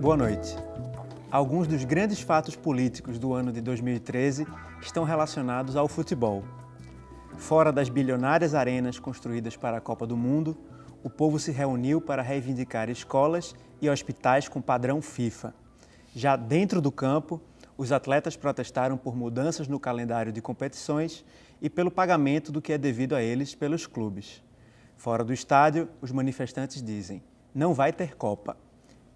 Boa noite. Alguns dos grandes fatos políticos do ano de 2013 estão relacionados ao futebol. Fora das bilionárias arenas construídas para a Copa do Mundo, o povo se reuniu para reivindicar escolas e hospitais com padrão FIFA. Já dentro do campo, os atletas protestaram por mudanças no calendário de competições e pelo pagamento do que é devido a eles pelos clubes. Fora do estádio, os manifestantes dizem: não vai ter Copa.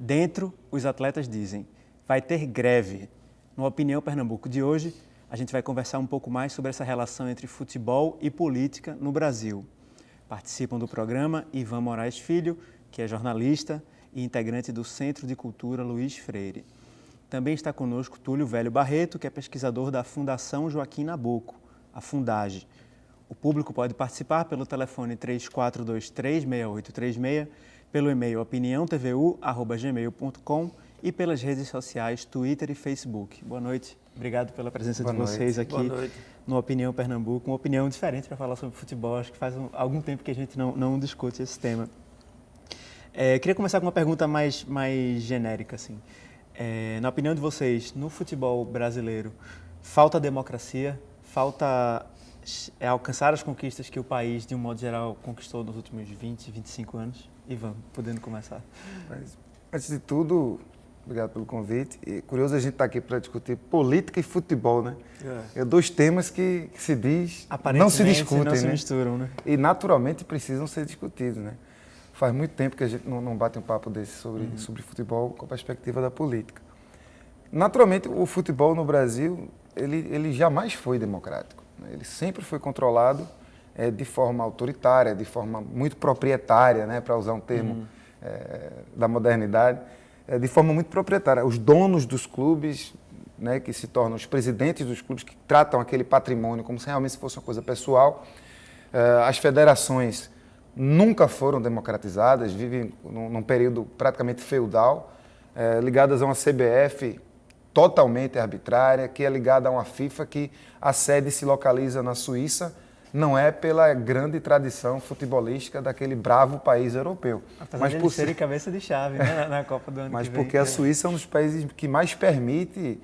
Dentro, os atletas dizem: vai ter greve. No Opinião Pernambuco de hoje, a gente vai conversar um pouco mais sobre essa relação entre futebol e política no Brasil. Participam do programa Ivan Moraes Filho, que é jornalista e integrante do Centro de Cultura Luiz Freire. Também está conosco Túlio Velho Barreto, que é pesquisador da Fundação Joaquim Nabuco, a Fundage. O público pode participar pelo telefone 3423-6836, pelo e-mail opiniãotvu@gmail.com e pelas redes sociais Twitter e Facebook. Boa noite. Obrigado pela presença de vocês aqui no Opinião Pernambuco. Uma opinião diferente para falar sobre futebol. Acho que faz algum tempo que a gente não discute esse tema. Queria começar com uma pergunta mais genérica, assim. Na opinião de vocês, no futebol brasileiro, falta democracia? Falta alcançar as conquistas que o país, de um modo geral, conquistou nos últimos 20, 25 anos? Ivan, podendo começar. Antes de tudo, obrigado pelo convite. E curioso a gente estar aqui para discutir política e futebol, né? É dois temas que se diz, não se discutem, não se né? misturam, né? E naturalmente precisam ser discutidos, né? Faz muito tempo que a gente não bate um papo desse sobre futebol com a perspectiva da política. Naturalmente, o futebol no Brasil, ele jamais foi democrático, né? Ele sempre foi controlado de forma autoritária, de forma muito proprietária, né? Para usar um termo da modernidade, de forma muito proprietária. Os donos dos clubes, né, que se tornam os presidentes dos clubes, que tratam aquele patrimônio como se realmente fosse uma coisa pessoal. As federações nunca foram democratizadas, vivem num período praticamente feudal, ligadas a uma CBF totalmente arbitrária, que é ligada a uma FIFA que a sede se localiza na Suíça, não é pela grande tradição futebolística daquele bravo país europeu. Apesar de eles serem cabeça de chave, né, na Copa do ano que vem. Mas porque a Suíça é um dos países que mais permite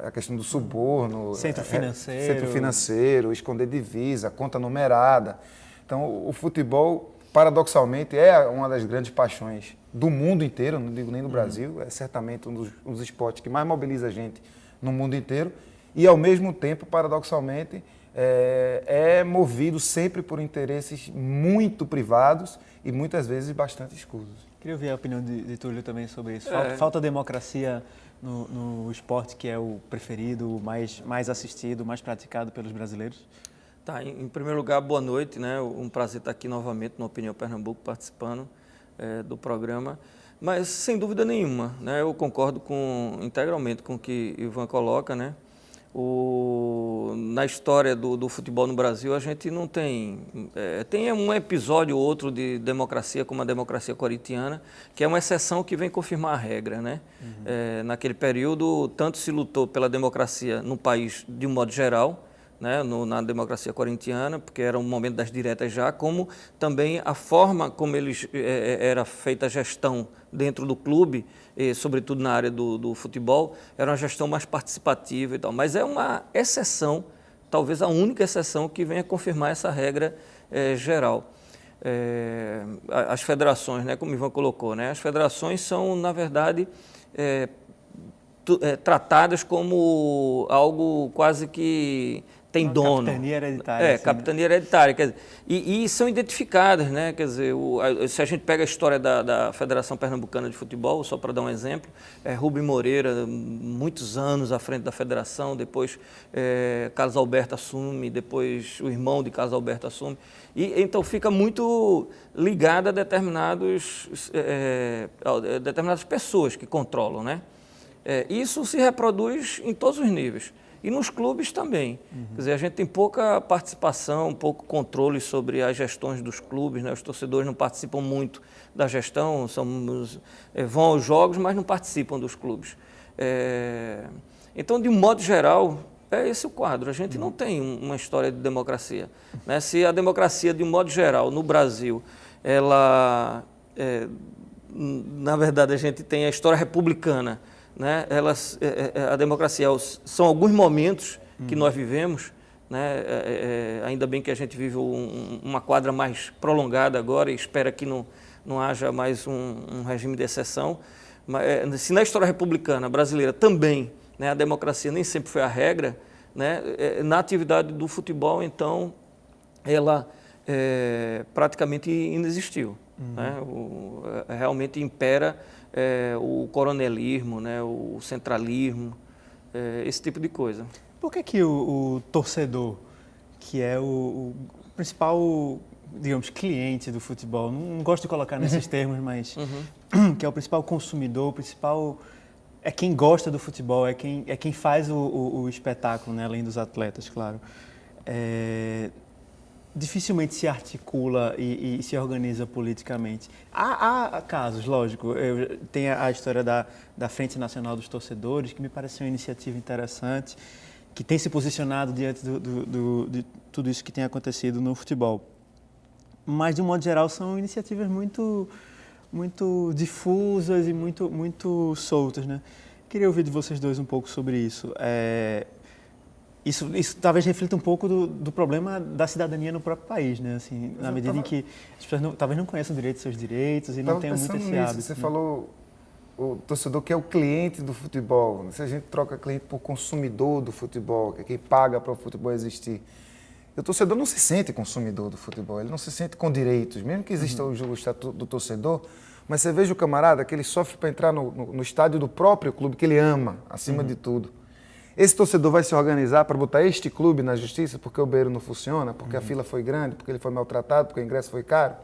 a questão do suborno, centro financeiro, esconder divisa, conta numerada. Então, o futebol, paradoxalmente, é uma das grandes paixões do mundo inteiro, não digo nem do Brasil, é certamente um dos esportes que mais mobiliza a gente no mundo inteiro e, ao mesmo tempo, paradoxalmente, é movido sempre por interesses muito privados e muitas vezes bastante escusos. Queria ouvir a opinião de Túlio também sobre isso. Falta democracia no esporte que é o preferido, o mais assistido, mais praticado pelos brasileiros? Tá, em primeiro lugar, boa noite, né? Um prazer estar aqui novamente no Opinião Pernambuco, participando do programa. Mas, sem dúvida nenhuma, né? Eu concordo integralmente com o que Ivan coloca, né? Na história do futebol no Brasil, a gente não tem... tem um episódio ou outro de democracia, como a democracia corintiana, que é uma exceção que vem confirmar a regra, né? Naquele período, tanto se lutou pela democracia no país de um modo geral, né, na democracia corintiana, porque era um momento das diretas já, como também a forma como era feita a gestão dentro do clube, e sobretudo na área do futebol, era uma gestão mais participativa e tal. Mas é uma exceção, talvez a única exceção que venha confirmar essa regra geral. As federações, né, como o Ivan colocou, né, as federações são, na verdade, tratadas como algo quase que tem dono. Capitania hereditária. Assim, capitania hereditária. Quer dizer, e são identificadas, né? Quer dizer, se a gente pega a história da Federação Pernambucana de Futebol, só para dar um exemplo, Rubem Moreira, muitos anos à frente da federação, depois Carlos Alberto assume, depois o irmão de Carlos Alberto assume. E então fica muito ligada a determinadas pessoas que controlam, né? Isso se reproduz em todos os níveis. E nos clubes também. Quer dizer, a gente tem pouca participação, pouco controle sobre as gestões dos clubes, né? Os torcedores não participam muito da gestão, vão aos jogos, mas não participam dos clubes. Então, de um modo geral, é esse o quadro. A gente não tem uma história de democracia, né? Se a democracia, de um modo geral, no Brasil, ela na verdade, a gente tem a história republicana, né? A democracia são alguns momentos que nós vivemos, né? Ainda bem que a gente vive uma quadra mais prolongada agora e espera que não haja mais um regime de exceção. Mas, se na história republicana brasileira também, né, a democracia nem sempre foi a regra, né, na atividade do futebol, então, ela praticamente inexistiu. Né? Realmente impera o coronelismo, né, o centralismo, esse tipo de coisa. Por que o torcedor, que é o principal, digamos, cliente do futebol, não gosto de colocar nesses termos, mas que é o principal consumidor, o principal... É quem gosta do futebol, é quem faz o espetáculo, né, além dos atletas, claro. Dificilmente se articula e se organiza politicamente. Há casos, lógico. Tem a história da Frente Nacional dos Torcedores, que me pareceu uma iniciativa interessante, que tem se posicionado diante de tudo isso que tem acontecido no futebol. Mas, de um modo geral, são iniciativas muito difusas e muito soltas, né? Queria ouvir de vocês dois um pouco sobre isso. Isso talvez reflita um pouco do problema da cidadania no próprio país, né? Assim, na medida em que as pessoas talvez não conheçam direito dos seus direitos e não tenham muito esse hábito. Você falou o torcedor que é o cliente do futebol. Se a gente troca cliente por consumidor do futebol, que é quem paga para o futebol existir. O torcedor não se sente consumidor do futebol, ele não se sente com direitos, mesmo que exista o estatuto do torcedor, mas você veja o camarada que ele sofre para entrar no estádio do próprio clube que ele ama, acima de tudo. Esse torcedor vai se organizar para botar este clube na justiça porque o banheiro não funciona, porque a fila foi grande, porque ele foi maltratado, porque o ingresso foi caro.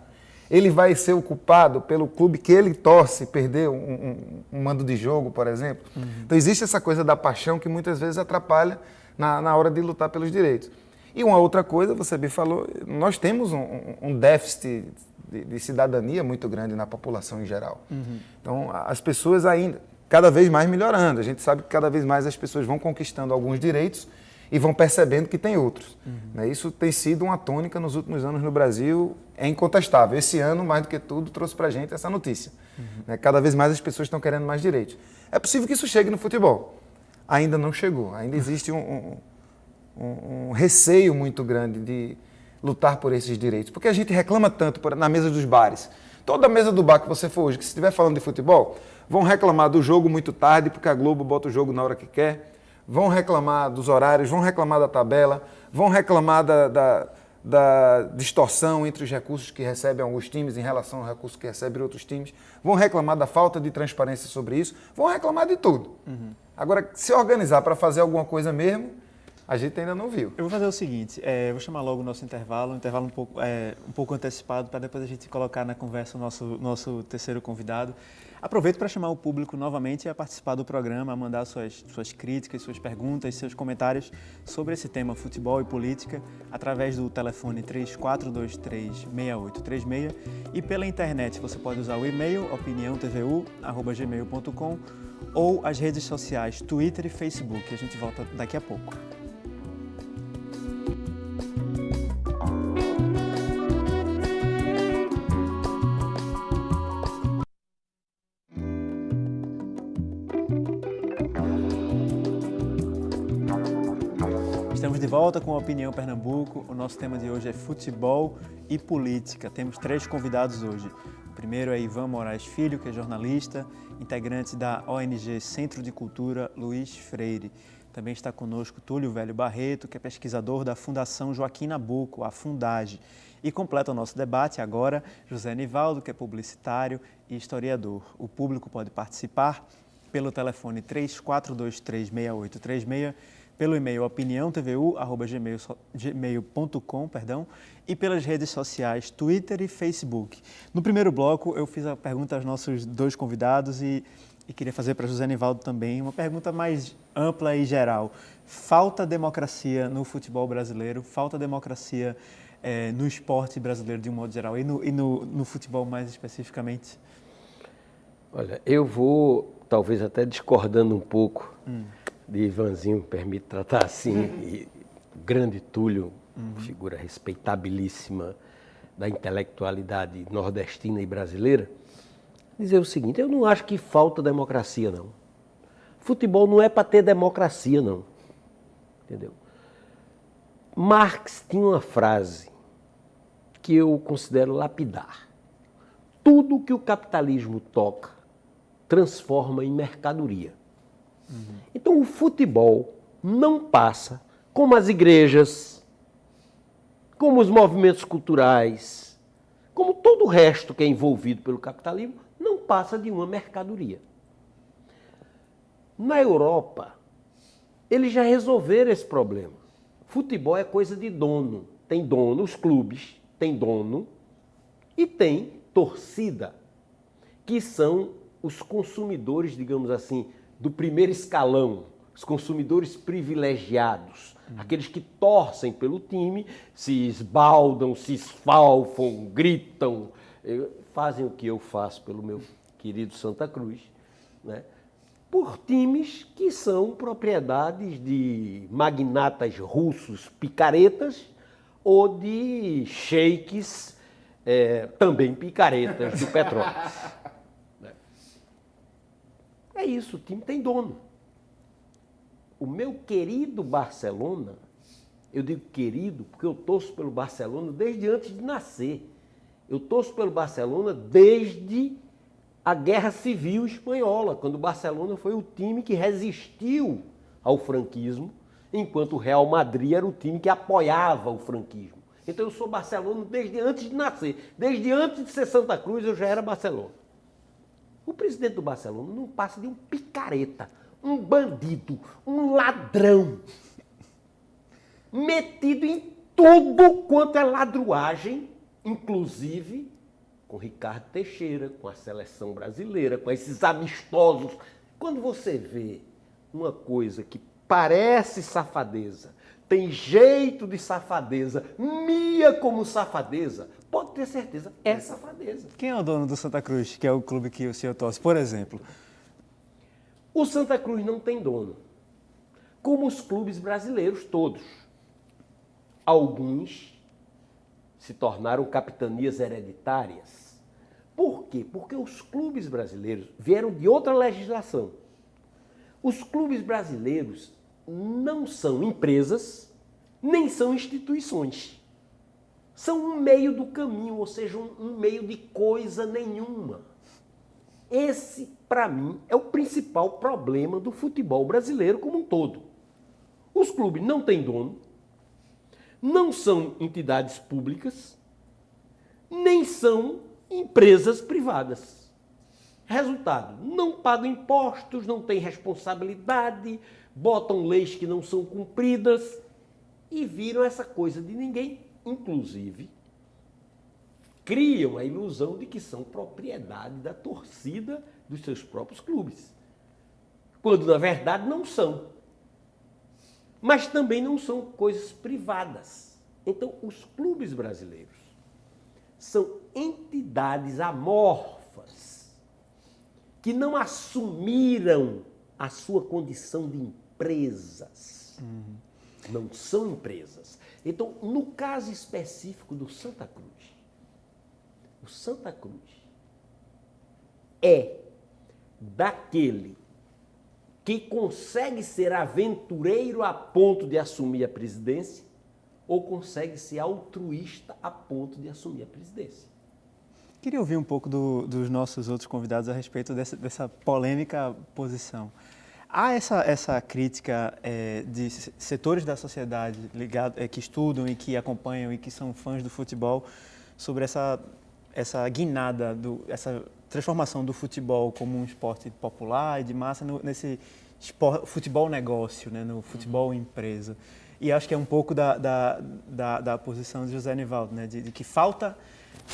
Ele vai ser o culpado pelo clube que ele torce perder um mando de jogo, por exemplo. Então existe essa coisa da paixão que muitas vezes atrapalha na hora de lutar pelos direitos. E uma outra coisa, você bem falou, nós temos um déficit de cidadania muito grande na população em geral. Então, as pessoas ainda, cada vez mais melhorando. A gente sabe que cada vez mais as pessoas vão conquistando alguns direitos e vão percebendo que tem outros. Né? Isso tem sido uma tônica nos últimos anos no Brasil, é incontestável. Esse ano, mais do que tudo, trouxe para a gente essa notícia. Né? Cada vez mais as pessoas estão querendo mais direitos. É possível que isso chegue no futebol. Ainda não chegou. Ainda existe um receio muito grande de lutar por esses direitos. Porque a gente reclama tanto na mesa dos bares. Toda mesa do bar que você for hoje, que se estiver falando de futebol, vão reclamar do jogo muito tarde, porque a Globo bota o jogo na hora que quer, vão reclamar dos horários, vão reclamar da tabela, vão reclamar da distorção entre os recursos que recebem alguns times em relação aos recursos que recebem outros times, vão reclamar da falta de transparência sobre isso, vão reclamar de tudo. Agora, se organizar para fazer alguma coisa mesmo, a gente ainda não viu. Eu vou fazer o seguinte, vou chamar logo o nosso intervalo, um pouco antecipado, para depois a gente colocar na conversa o nosso terceiro convidado. Aproveito para chamar o público novamente a participar do programa, a mandar suas críticas, suas perguntas, seus comentários sobre esse tema futebol e política, através do telefone 3423-6836 e pela internet você pode usar o e-mail opiniãotvu@gmail.com ou as redes sociais Twitter e Facebook. A gente volta daqui a pouco. Estamos de volta com a Opinião Pernambuco. O nosso tema de hoje é futebol e política. Temos 3 convidados hoje. O primeiro é Ivan Moraes Filho, que é jornalista, integrante da ONG Centro de Cultura Luiz Freire. Também está conosco Túlio Velho Barreto, que é pesquisador da Fundação Joaquim Nabuco, a Fundage. E completa o nosso debate agora José Nivaldo, que é publicitário e historiador. O público pode participar pelo telefone 3423-6836, pelo e-mail opiniãotvu@gmail.com, e pelas redes sociais Twitter e Facebook. No primeiro bloco, eu fiz a pergunta aos nossos 2 convidados e queria fazer para José Nivaldo também uma pergunta mais ampla e geral. Falta democracia no futebol brasileiro? Falta democracia no esporte brasileiro de um modo geral e no futebol mais especificamente? Olha, eu vou talvez até discordando um pouco de Ivanzinho, permite tratar assim, e o grande Túlio, figura respeitabilíssima da intelectualidade nordestina e brasileira. dizer o seguinte, eu não acho que falta democracia, não. Futebol não é para ter democracia, não. Entendeu? Marx tinha uma frase que eu considero lapidar. Tudo que o capitalismo toca transforma em mercadoria. Então o futebol não passa, como as igrejas, como os movimentos culturais, como todo o resto que é envolvido pelo capitalismo, não passa de uma mercadoria. Na Europa, eles já resolveram esse problema. Futebol é coisa de dono. Tem dono, os clubes têm dono e tem torcida, que são os consumidores, digamos assim, do primeiro escalão, os consumidores privilegiados, aqueles que torcem pelo time, se esbaldam, se esfalfam, gritam, fazem o que eu faço pelo meu querido Santa Cruz, né? Por times que são propriedades de magnatas russos picaretas ou de sheiks também picaretas do petróleo. É isso, o time tem dono. O meu querido Barcelona, eu digo querido porque eu torço pelo Barcelona desde antes de nascer. Eu torço pelo Barcelona desde a Guerra Civil Espanhola, quando o Barcelona foi o time que resistiu ao franquismo, enquanto o Real Madrid era o time que apoiava o franquismo. Então eu sou Barcelona desde antes de nascer. Desde antes de ser Santa Cruz eu já era Barcelona. O presidente do Barcelona não passa de um picareta, um bandido, um ladrão, metido em tudo quanto é ladruagem, inclusive com Ricardo Teixeira, com a seleção brasileira, com esses amistosos. Quando você vê uma coisa que parece safadeza, tem jeito de safadeza, mia como safadeza, pode ter certeza, é safadeza. Quem é o dono do Santa Cruz, que é o clube que o senhor torce, por exemplo? O Santa Cruz não tem dono, como os clubes brasileiros todos. Alguns se tornaram capitanias hereditárias. Por quê? Porque os clubes brasileiros vieram de outra legislação. Os clubes brasileiros não são empresas, nem são instituições. São um meio do caminho, ou seja, um meio de coisa nenhuma. Esse, para mim, é o principal problema do futebol brasileiro como um todo. Os clubes não têm dono, não são entidades públicas, nem são empresas privadas. Resultado, não pagam impostos, não têm responsabilidade, botam leis que não são cumpridas e viram essa coisa de ninguém. Inclusive, criam a ilusão de que são propriedade da torcida dos seus próprios clubes, quando na verdade não são. Mas também não são coisas privadas. Então, os clubes brasileiros são entidades amorfas que não assumiram a sua condição de empresas. Não são empresas. Então, no caso específico do Santa Cruz, o Santa Cruz é daquele que consegue ser aventureiro a ponto de assumir a presidência ou consegue ser altruísta a ponto de assumir a presidência. Queria ouvir um pouco dos nossos outros convidados a respeito dessa polêmica posição. Há essa crítica de setores da sociedade que estudam e que acompanham e que são fãs do futebol sobre essa guinada, essa transformação do futebol como um esporte popular e de massa nesse futebol negócio, né, no futebol empresa. E acho que é um pouco da posição de José Nivaldo, né, de que falta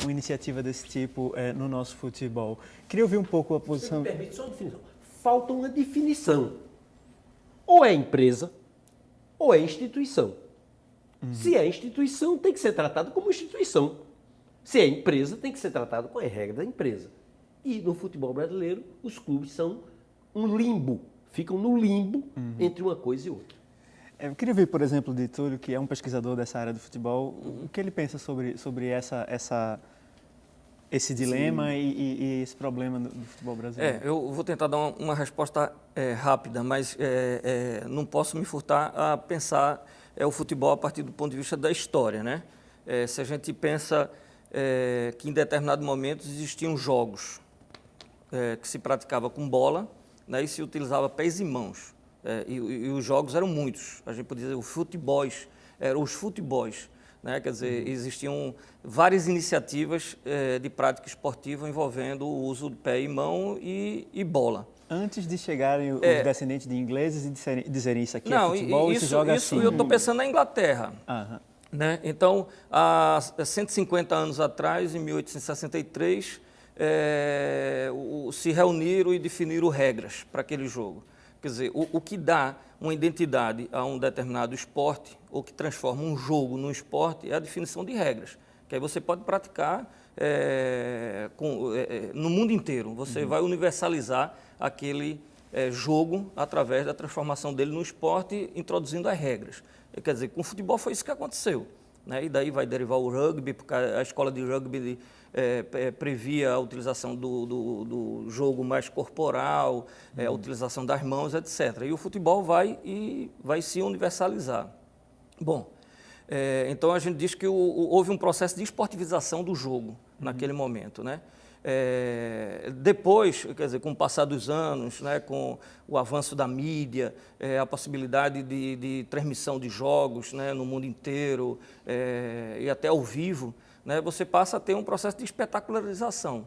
uma iniciativa desse tipo no nosso futebol. Queria ouvir um pouco a posição... Você me permite só uma definição. Falta uma definição. Ou é empresa, ou é instituição. Se é instituição, tem que ser tratado como instituição. Se é empresa, tem que ser tratado com a regra da empresa. E no futebol brasileiro, os clubes são um limbo, ficam no limbo entre uma coisa e outra. Eu queria ver, por exemplo, de Túlio, que é um pesquisador dessa área do futebol, o que ele pensa sobre esse dilema e esse problema do futebol brasileiro? Eu vou tentar dar uma resposta rápida, mas não posso me furtar a pensar o futebol a partir do ponto de vista da história, né? Se a gente pensa que em determinados momentos existiam jogos que se praticava com bola, né, e se utilizava pés e mãos, e os jogos eram muitos. A gente podia dizer os futebols, né? Quer dizer, existiam várias iniciativas de prática esportiva envolvendo o uso de pé e mão e bola. Antes de chegarem os descendentes de ingleses e dizerem isso aqui é futebol, isso se joga isso assim. Eu estou pensando na Inglaterra. Né? Então, há 150 anos atrás, em 1863, se reuniram e definiram regras para aquele jogo. Quer dizer, o que dá uma identidade a um determinado esporte, ou que transforma um jogo num esporte, é a definição de regras, que aí você pode praticar no mundo inteiro. Você vai universalizar aquele jogo através da transformação dele num esporte, introduzindo as regras. Quer dizer, com o futebol foi isso que aconteceu, né? E daí vai derivar o rugby, porque a escola de rugby previa a utilização do jogo mais corporal, a utilização das mãos, etc. E o futebol vai se universalizar. Bom, então a gente diz que houve um processo de esportivização do jogo naquele momento, né? Depois, quer dizer, com o passar dos anos, né, com o avanço da mídia, a possibilidade de transmissão de jogos, né, no mundo inteiro e até ao vivo, né, você passa a ter um processo de espetacularização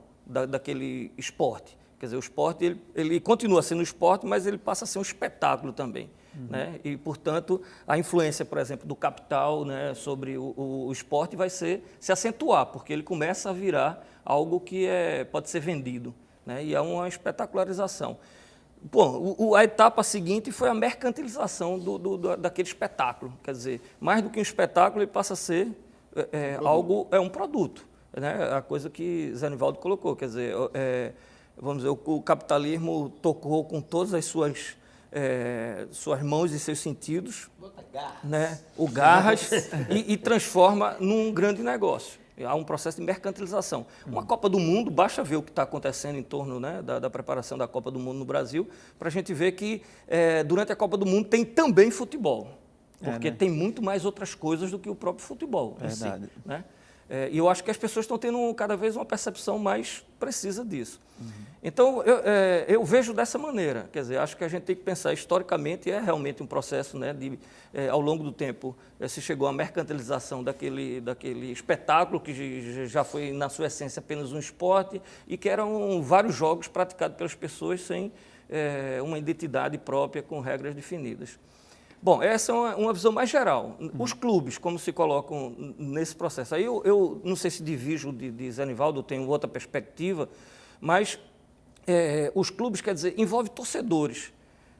daquele esporte. Quer dizer, o esporte ele continua sendo esporte, mas ele passa a ser um espetáculo também. Né? E, portanto, a influência, por exemplo, do capital, né, sobre o esporte vai se acentuar, porque ele começa a virar algo que pode ser vendido, né? E é uma espetacularização. Bom, a etapa seguinte foi a mercantilização daquele espetáculo. Quer dizer, mais do que um espetáculo, ele passa a ser um produto, né? A coisa que Zé Nivaldo colocou. Quer dizer, vamos dizer, o capitalismo tocou com todas as suas mãos e seus sentidos, né? O garras, e transforma num grande negócio. Há um processo de mercantilização. Uma Copa do Mundo, basta ver o que está acontecendo em torno, né, da preparação da Copa do Mundo no Brasil, para a gente ver que durante a Copa do Mundo tem também futebol, porque tem muito mais outras coisas do que o próprio futebol em si, né? E eu acho que as pessoas estão tendo cada vez uma percepção mais precisa disso. Então, eu vejo dessa maneira. Quer dizer, acho que a gente tem que pensar historicamente, realmente um processo, né, ao longo do tempo, se chegou à mercantilização daquele espetáculo que já foi, na sua essência, apenas um esporte e que eram vários jogos praticados pelas pessoas sem uma identidade própria, com regras definidas. Bom, essa é uma visão mais geral. Os clubes, como se colocam nesse processo? Aí eu não sei se divijo de Zé Nivaldo, eu tenho outra perspectiva, mas os clubes, quer dizer, envolve torcedores,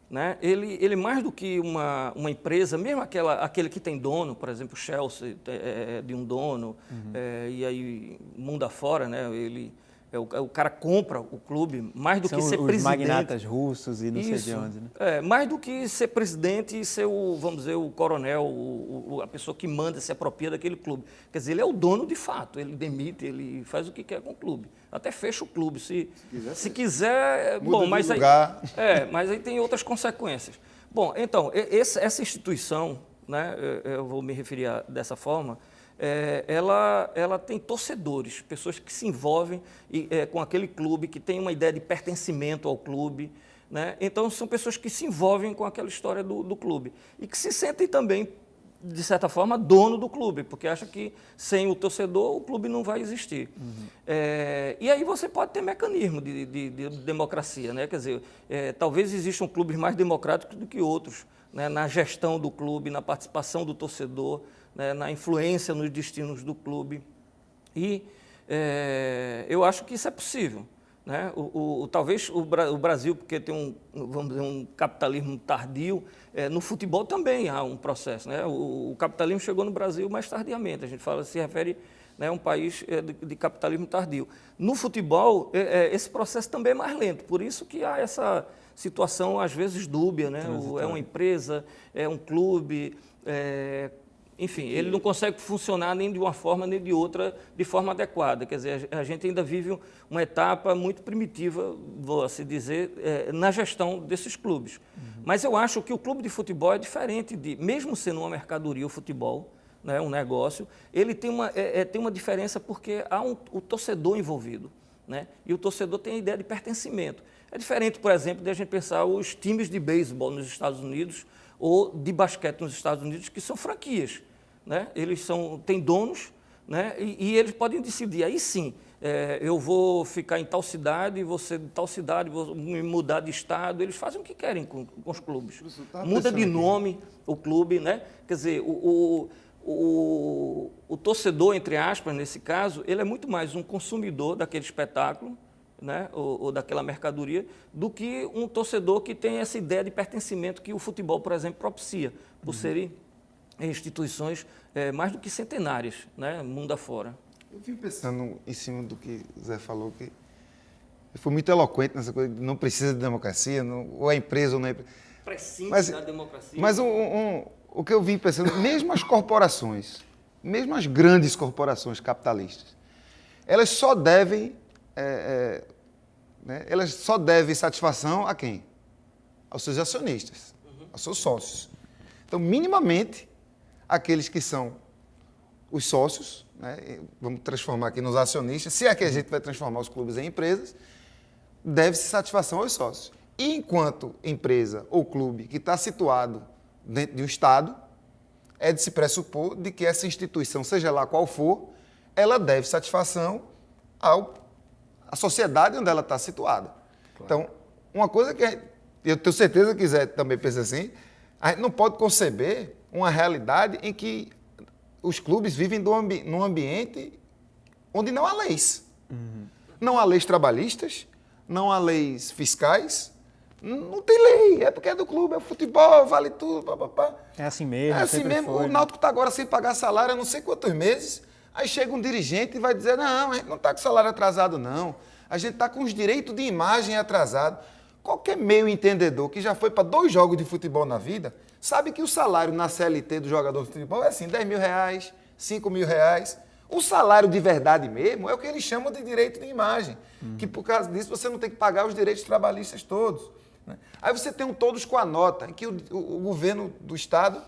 né? Ele mais do que uma empresa, mesmo aquele que tem dono, por exemplo, o Chelsea de um dono, e aí mundo afora, né? O cara compra o clube, mais do que ser presidente. São os magnatas russos e não sei de onde, né? Mais do que ser presidente e ser vamos dizer, o coronel, a pessoa que manda, se apropria daquele clube. Quer dizer, ele é o dono de fato, ele demite, ele faz o que quer com o clube. Até fecha o clube, se quiser bom, mas mas aí tem outras consequências. Bom, então, essa instituição, né, eu vou me referir dessa forma, ela tem torcedores, pessoas que se envolvem com aquele clube, que têm uma ideia de pertencimento ao clube, né? Então, são pessoas que se envolvem com aquela história do clube e que se sentem também, de certa forma, dono do clube, porque acham que sem o torcedor o clube não vai existir. E aí você pode ter mecanismo de democracia, né? Quer dizer, talvez existam clubes mais democráticos do que outros, né? Na gestão do clube, na participação do torcedor, né, na influência nos destinos do clube. E eu acho que isso é possível, né? Talvez o Brasil, porque tem vamos dizer, um capitalismo tardio, no futebol também há um processo, né? O capitalismo chegou no Brasil mais tardiamente, a gente se refere, né, a um país de capitalismo tardio. No futebol, esse processo também é mais lento, por isso que há essa situação, às vezes, dúbia, né? É uma empresa, é um clube, enfim, ele não consegue funcionar nem de uma forma nem de outra de forma adequada. Quer dizer, a gente ainda vive uma etapa muito primitiva, vou assim dizer, na gestão desses clubes. Mas eu acho que o clube de futebol é diferente mesmo sendo uma mercadoria, o futebol, né, um negócio, ele tem uma diferença porque há o torcedor envolvido, né? E o torcedor tem a ideia de pertencimento. É diferente, por exemplo, de a gente pensar os times de beisebol nos Estados Unidos ou de basquete nos Estados Unidos, que são franquias, né? Eles têm donos, né? E eles podem decidir, aí sim, eu vou ficar em tal cidade, você de tal cidade, vou me mudar de estado. Eles fazem o que querem com os clubes. Muda de nome o clube, né? Quer dizer, o torcedor, entre aspas, nesse caso, ele é muito mais um consumidor daquele espetáculo, né, ou daquela mercadoria, do que um torcedor que tem essa ideia de pertencimento que o futebol, por exemplo, propicia, por serem instituições mais do que centenárias, né, mundo afora. Eu vim pensando em cima do que o Zé falou, que ele foi muito eloquente nessa coisa de não precisa de democracia, ou é empresa ou não é empresa. Prescinde da democracia. Mas o que eu vim pensando, mesmo as corporações, mesmo as grandes corporações capitalistas, elas só devem elas só devem satisfação a quem? Aos seus acionistas, aos seus sócios. Então, minimamente, aqueles que são os sócios, né, vamos transformar aqui nos acionistas, se é que a gente vai transformar os clubes em empresas, deve-se satisfação aos sócios. E enquanto empresa ou clube que está situado dentro de um Estado, é de se pressupor de que essa instituição, seja lá qual for, ela deve satisfação à sociedade onde ela está situada. Claro. Então, uma coisa que eu tenho certeza que Zé também pensa assim, a gente não pode conceber uma realidade em que os clubes vivem num ambiente onde não há leis. Não há leis trabalhistas, não há leis fiscais, não tem lei, é porque é do clube, é futebol, vale tudo, papapá. É assim mesmo. É assim mesmo, foi, o Náutico está agora sem pagar salário há não sei quantos meses, aí chega um dirigente e vai dizer, não, a gente não está com salário atrasado não, a gente está com os direitos de imagem atrasados. Qualquer meio entendedor que já foi para 2 jogos de futebol na vida, sabe que o salário na CLT do jogador de futebol é assim, R$10 mil, R$5 mil. O salário de verdade mesmo é o que eles chamam de direito de imagem, que por causa disso você não tem que pagar os direitos trabalhistas todos. Né? Aí você tem um todos com a nota, em que o governo do Estado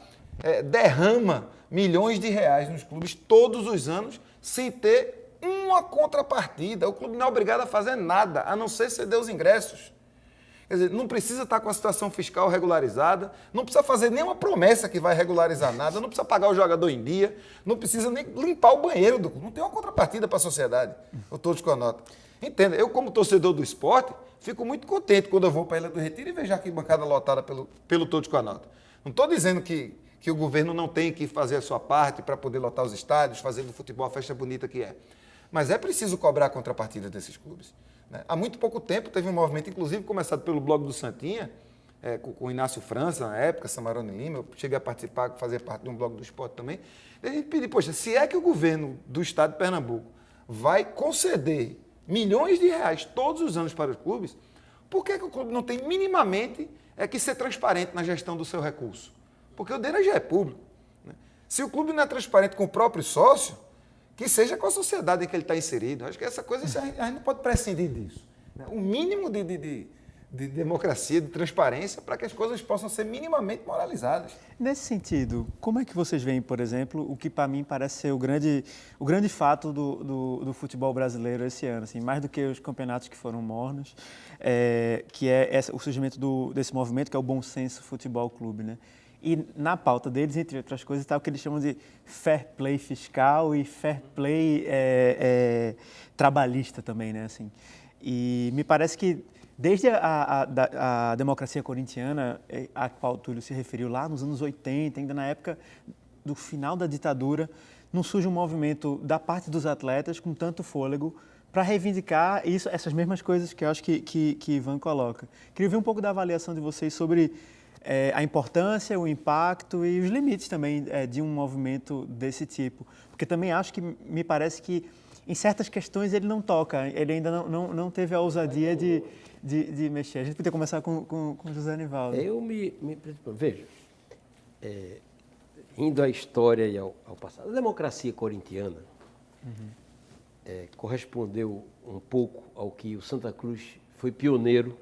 derrama milhões de reais nos clubes todos os anos, sem ter uma contrapartida. O clube não é obrigado a fazer nada, a não ser ceder os ingressos. Quer dizer, não precisa estar com a situação fiscal regularizada, não precisa fazer nenhuma promessa que vai regularizar nada, não precisa pagar o jogador em dia, não precisa nem limpar o banheiro do clube. Não tem uma contrapartida para a sociedade, o todos com a nota. Entenda, eu como torcedor do esporte, fico muito contente quando eu vou para a Ilha do Retiro e vejo aqui bancada lotada pelo todos com a nota. Não estou dizendo que o governo não tem que fazer a sua parte para poder lotar os estádios, fazer do futebol a festa bonita que é. Mas é preciso cobrar a contrapartida desses clubes. Né? Há muito pouco tempo teve um movimento, inclusive começado pelo blog do Santinha, com o Inácio França, na época, Samarone Lima, eu cheguei a participar, fazer parte de um blog do esporte também, e a gente pediu, poxa, se é que o governo do estado de Pernambuco vai conceder milhões de reais todos os anos para os clubes, por que o clube não tem minimamente que ser transparente na gestão do seu recurso? Porque o dele já é público. Né? Se o clube não é transparente com o próprio sócio, que seja com a sociedade em que ele está inserido. Acho que essa coisa, a gente não pode prescindir disso. Né? O mínimo de democracia, de transparência, para que as coisas possam ser minimamente moralizadas. Nesse sentido, como é que vocês veem, por exemplo, o que para mim parece ser o grande fato do futebol brasileiro esse ano, assim, mais do que os campeonatos que foram mornos, que é o surgimento desse movimento, que é o Bom Senso Futebol Clube, né? E na pauta deles, entre outras coisas, está o que eles chamam de fair play fiscal e fair play trabalhista também, né? Assim, e me parece que desde a democracia corintiana, a qual o Túlio se referiu lá nos anos 80, ainda na época do final da ditadura, não surge um movimento da parte dos atletas com tanto fôlego para reivindicar essas mesmas coisas que eu acho que Ivan coloca. Queria ver um pouco da avaliação de vocês sobre a importância, o impacto e os limites também de um movimento desse tipo. Porque também acho que, me parece que, em certas questões, ele não toca, ele ainda não teve a ousadia de mexer. A gente podia começar com José Nivaldo. Veja, indo à história e ao passado. A democracia corintiana correspondeu um pouco ao que o Santa Cruz foi pioneiro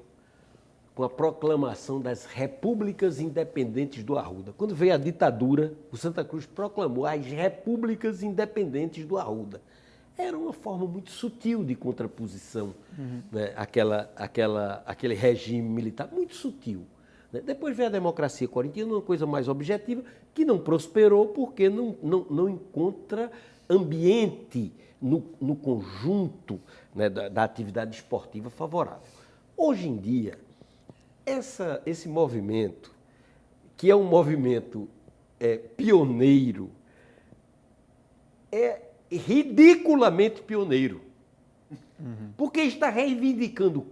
com a proclamação das repúblicas independentes do Arruda. Quando veio a ditadura, o Santa Cruz proclamou as repúblicas independentes do Arruda. Era uma forma muito sutil de contraposição, né? Aquele regime militar, muito sutil. Né? Depois veio a democracia corintiana, uma coisa mais objetiva, que não prosperou porque não encontra ambiente no conjunto, né, da atividade esportiva favorável. Hoje em dia, esse movimento, que é um movimento pioneiro, é ridiculamente pioneiro. Porque está reivindicando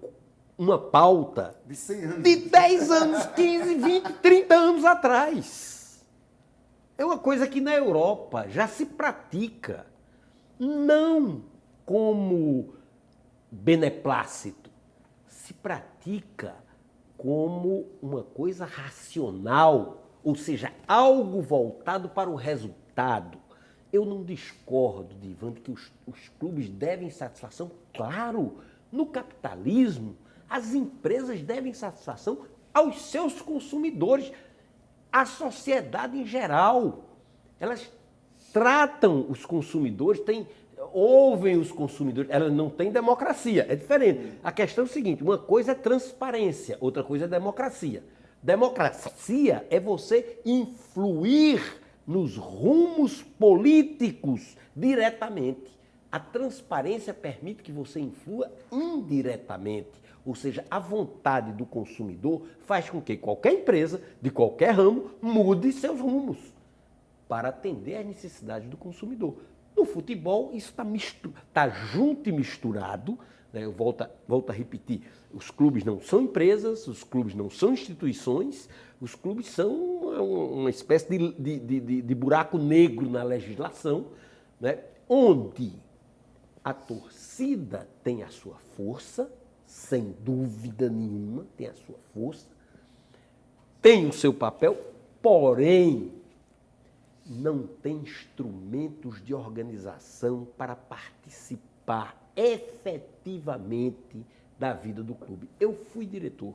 uma pauta De 100 anos. de 10 anos, 15, 20, 30 anos atrás. É uma coisa que na Europa já se pratica, não como beneplácito, se pratica como uma coisa racional, ou seja, algo voltado para o resultado. Eu não discordo, Divan, de que os clubes devem satisfação. Claro, no capitalismo, as empresas devem satisfação aos seus consumidores, à sociedade em geral. Elas tratam os consumidores, ouvem os consumidores, elas não têm democracia, é diferente. A questão é o seguinte, uma coisa é transparência, outra coisa é democracia. Democracia é você influir nos rumos políticos diretamente. A transparência permite que você influa indiretamente, ou seja, a vontade do consumidor faz com que qualquer empresa, de qualquer ramo, mude seus rumos para atender às necessidades do consumidor. No futebol, isso está junto e misturado, né? Eu volto a repetir, os clubes não são empresas, os clubes não são instituições, os clubes são uma espécie de buraco negro na legislação, né? Onde a torcida tem a sua força, sem dúvida nenhuma, tem a sua força, tem o seu papel, porém, não tem instrumentos de organização para participar efetivamente da vida do clube. Eu fui diretor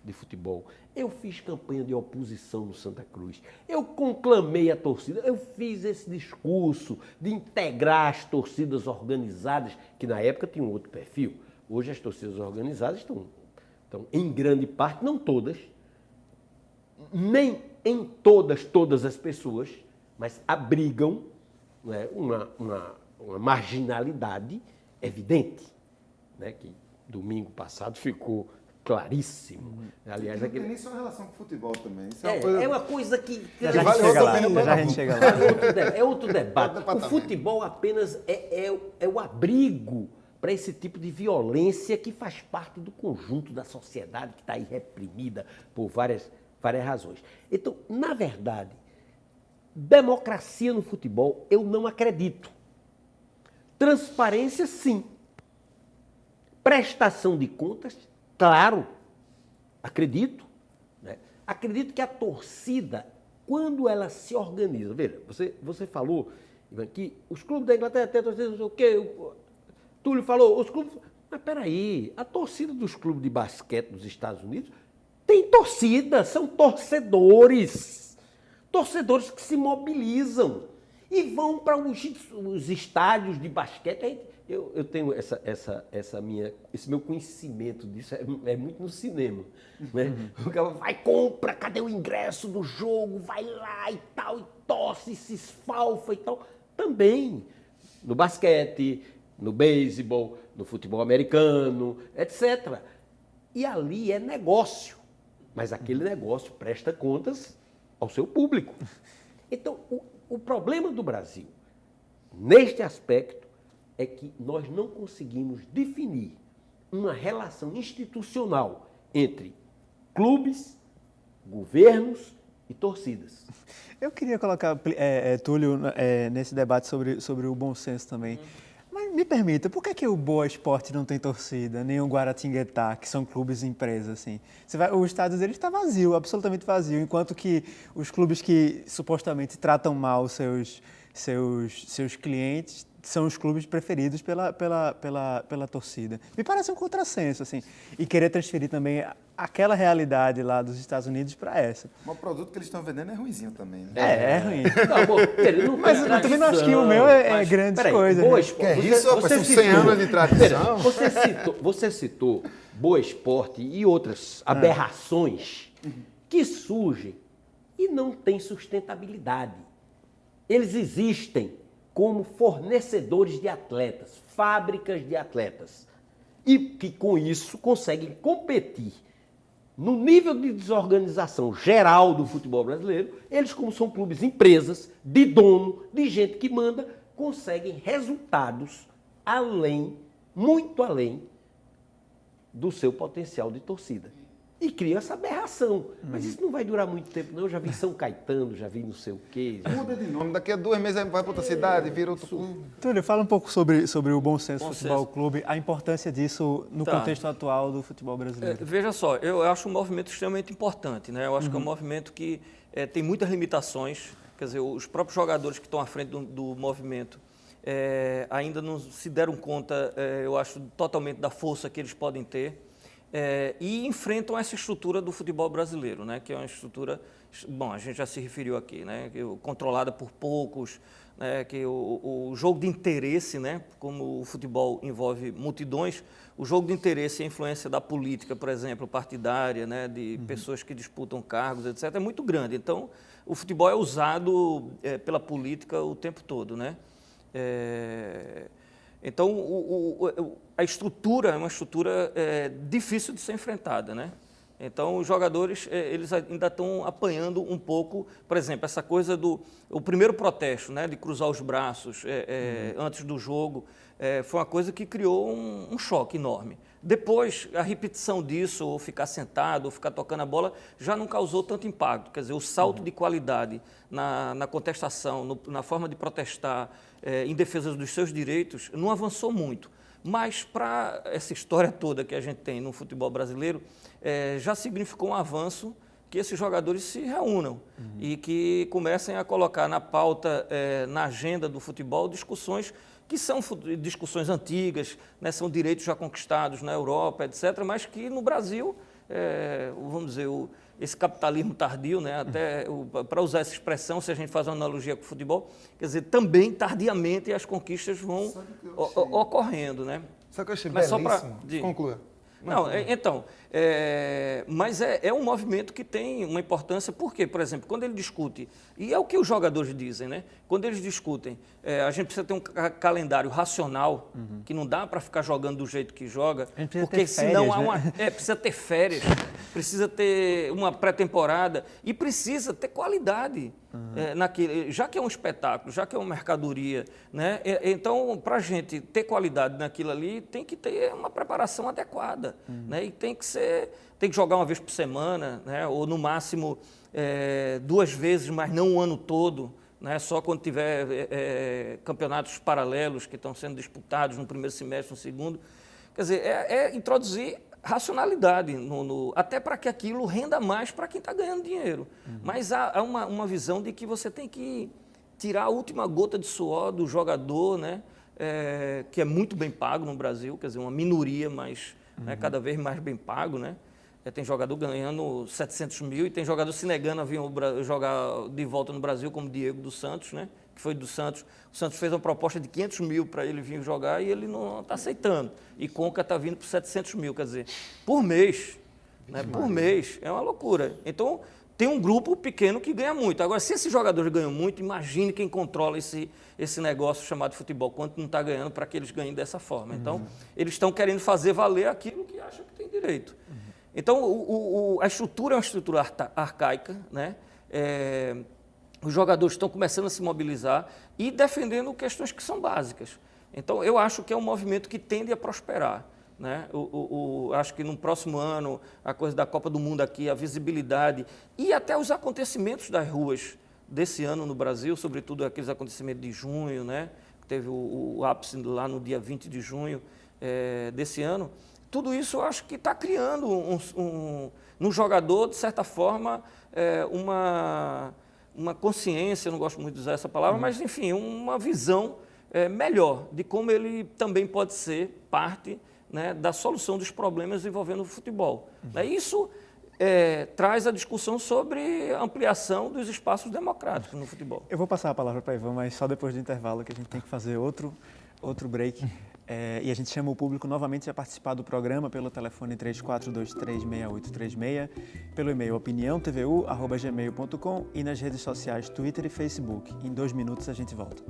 de futebol, eu fiz campanha de oposição no Santa Cruz, eu conclamei a torcida, eu fiz esse discurso de integrar as torcidas organizadas, que na época tinham outro perfil. Hoje as torcidas organizadas estão em grande parte, não todas, nem em todas as pessoas, mas abrigam, né, uma marginalidade evidente, né, que domingo passado ficou claríssimo. Aliás, Não tem nem só relação com o futebol também. Isso é uma coisa que... Já a gente chega lá. Já a gente chega lá. É outro debate. O futebol apenas é o abrigo para esse tipo de violência que faz parte do conjunto da sociedade que está aí reprimida por várias razões. Então, na verdade, democracia no futebol eu não acredito. Transparência, sim. Prestação de contas, claro, acredito. Né? Acredito que a torcida, quando ela se organiza... Veja, você falou, Ivan, que os clubes da Inglaterra têm torcida, não sei o quê... O Túlio falou, os clubes... Mas peraí, a torcida dos clubes de basquete dos Estados Unidos tem torcida, são torcedores. Torcedores que se mobilizam e vão para os estádios de basquete. Eu tenho esse meu conhecimento disso, é muito no cinema. Né? O cara vai, compra, cadê o ingresso do jogo, vai lá e tal, e torce, se esfalfa e tal. Também no basquete, no beisebol, no futebol americano, etc. E ali é negócio, mas aquele negócio presta contas ao seu público. Então, o problema do Brasil, neste aspecto, é que nós não conseguimos definir uma relação institucional entre clubes, governos e torcidas. Eu queria colocar, Túlio, nesse debate sobre o bom senso também. Mas Me permita, por que o Boa Esporte não tem torcida, nem o Guaratinguetá, que são clubes e empresas, assim? O estádio deles está vazio, absolutamente vazio, enquanto que os clubes que supostamente tratam mal seus clientes são os clubes preferidos pela torcida. Me parece um contrassenso, assim, e querer transferir também aquela realidade lá dos Estados Unidos para essa. Mas o produto que eles estão vendendo é ruinzinho também, né? É ruim. Não, bom, não Mas eu também não acho que o meu é grande coisa. Boa Né? Esporte. Que é isso, rapaz? São 100 anos de tradição. Você citou Boa Esporte e outras aberrações que surgem e não têm sustentabilidade. Eles existem como fornecedores de atletas, fábricas de atletas, e que com isso conseguem competir no nível de desorganização geral do futebol brasileiro. Eles, como são clubes empresas, de dono, de gente que manda, conseguem resultados muito além do seu potencial de torcida. E cria essa aberração. Mas isso não vai durar muito tempo, não. Eu já vi São Caetano, já vi não sei o quê. Muda de nome, daqui a 2 meses vai para outra cidade, vira outro clube. Túlio, fala um pouco sobre o Bom Senso Futebol Clube, a importância disso no contexto atual do futebol brasileiro. Veja só, eu acho um movimento extremamente importante, né? Eu acho que é um movimento que tem muitas limitações. Quer dizer, os próprios jogadores que estão à frente do movimento ainda não se deram conta, eu acho, totalmente da força que eles podem ter. E enfrentam essa estrutura do futebol brasileiro, né? Que é uma estrutura, bom, a gente já se referiu aqui, né? Controlada por poucos, né? Que o jogo de interesse, né? Como o futebol envolve multidões, o jogo de interesse e a influência da política, por exemplo, partidária, né? De pessoas que disputam cargos, etc., é muito grande. Então, o futebol é usado pela política o tempo todo, né? Então, a estrutura é uma estrutura difícil de ser enfrentada, né? Então, os jogadores eles ainda estão apanhando um pouco, por exemplo, essa coisa o primeiro protesto, né, de cruzar os braços antes do jogo, foi uma coisa que criou um choque enorme. Depois, a repetição disso, ou ficar sentado, ou ficar tocando a bola, já não causou tanto impacto. Quer dizer, o salto de qualidade na contestação, na forma de protestar em defesa dos seus direitos, não avançou muito. Mas, para essa história toda que a gente tem no futebol brasileiro, já significou um avanço que esses jogadores se reúnam e que comecem a colocar na pauta, na agenda do futebol, discussões que são discussões antigas, né, são direitos já conquistados na Europa, etc., mas que no Brasil, vamos dizer, esse capitalismo tardio, né, até para usar essa expressão, se a gente faz uma analogia com o futebol, quer dizer, também tardiamente as conquistas vão ocorrendo, né? Só que eu achei Mas belíssimo. Conclua. Não, então, mas é um movimento que tem uma importância, porque, por exemplo, quando ele discute, e é o que os jogadores dizem, né? Quando eles discutem, a gente precisa ter um calendário racional, que não dá para ficar jogando do jeito que joga, porque senão há uma, precisa ter férias, precisa ter uma pré-temporada e precisa ter qualidade. Naquele, já que é um espetáculo, já que é uma mercadoria, né? Então, para a gente ter qualidade naquilo ali, tem que ter uma preparação adequada, né? E tem que jogar uma vez por semana, né? Ou no máximo 2 vezes, mas não o ano todo, né? Só quando tiver campeonatos paralelos que estão sendo disputados no primeiro semestre, no segundo. Quer dizer, introduzir racionalidade, até para que aquilo renda mais para quem está ganhando dinheiro. Mas há uma visão de que você tem que tirar a última gota de suor do jogador, né, que é muito bem pago no Brasil, quer dizer, uma minoria, mas cada vez mais bem pago. Né? Tem jogador ganhando 700 mil e tem jogador se negando a vir jogar de volta no Brasil, como Diego dos Santos, né? Que foi do Santos. O Santos fez uma proposta de 500 mil para ele vir jogar e ele não está aceitando. E Conca está vindo por 700 mil, quer dizer, por mês. Né? Por mês, é uma loucura. Então, tem um grupo pequeno que ganha muito. Agora, se esses jogadores ganham muito, imagine quem controla esse negócio chamado futebol, quanto não está ganhando para que eles ganhem dessa forma. Então, eles estão querendo fazer valer aquilo que acham que tem direito. Então, a estrutura é uma estrutura arcaica, né? Os jogadores estão começando a se mobilizar e defendendo questões que são básicas. Então, eu acho que é um movimento que tende a prosperar. Né? Acho que no próximo ano, a coisa da Copa do Mundo aqui, a visibilidade e até os acontecimentos das ruas desse ano no Brasil, sobretudo aqueles acontecimentos de junho, né? teve o ápice lá no dia 20 de junho desse ano. Tudo isso eu acho que está criando no jogador, de certa forma, uma consciência, eu não gosto muito de usar essa palavra, mas, enfim, uma visão melhor de como ele também pode ser parte, né, da solução dos problemas envolvendo o futebol. Isso traz a discussão sobre a ampliação dos espaços democráticos no futebol. Eu vou passar a palavra para Ivan, mas só depois do intervalo, que a gente tem que fazer outro break. E a gente chama o público novamente a participar do programa pelo telefone 34236836, pelo e-mail opiniãotvu@gmail.com e nas redes sociais Twitter e Facebook. Em 2 minutos a gente volta.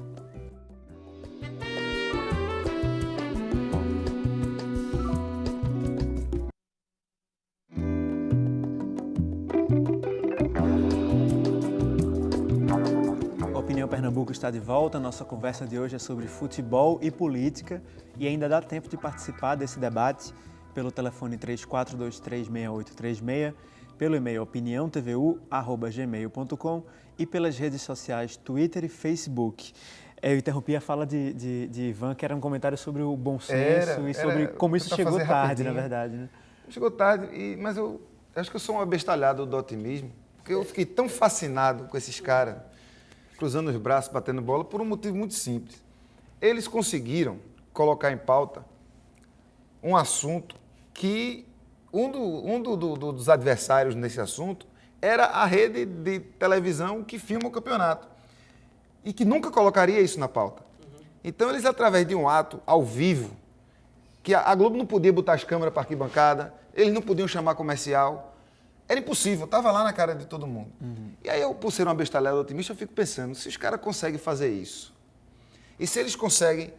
Pernambuco está de volta. Nossa conversa de hoje é sobre futebol e política e ainda dá tempo de participar desse debate pelo telefone 34236836, pelo e-mail opiniãotvu@gmail.com e pelas redes sociais Twitter e Facebook. Eu interrompi a fala de Ivan, que era um comentário sobre o bom senso e sobre como isso chegou tarde, na verdade. Né? Chegou tarde, mas eu acho que eu sou um abestalhado do otimismo, porque eu fiquei tão fascinado com esses caras cruzando os braços, batendo bola, por um motivo muito simples. Eles conseguiram colocar em pauta um assunto que dos adversários nesse assunto era a rede de televisão que filma o campeonato e que nunca colocaria isso na pauta. Então, eles, através de um ato ao vivo, que a Globo não podia botar as câmeras para arquibancada, eles não podiam chamar comercial, era impossível, estava lá na cara de todo mundo. E aí, eu, por ser um abestalhado otimista, eu fico pensando, se os caras conseguem fazer isso, e se eles conseguem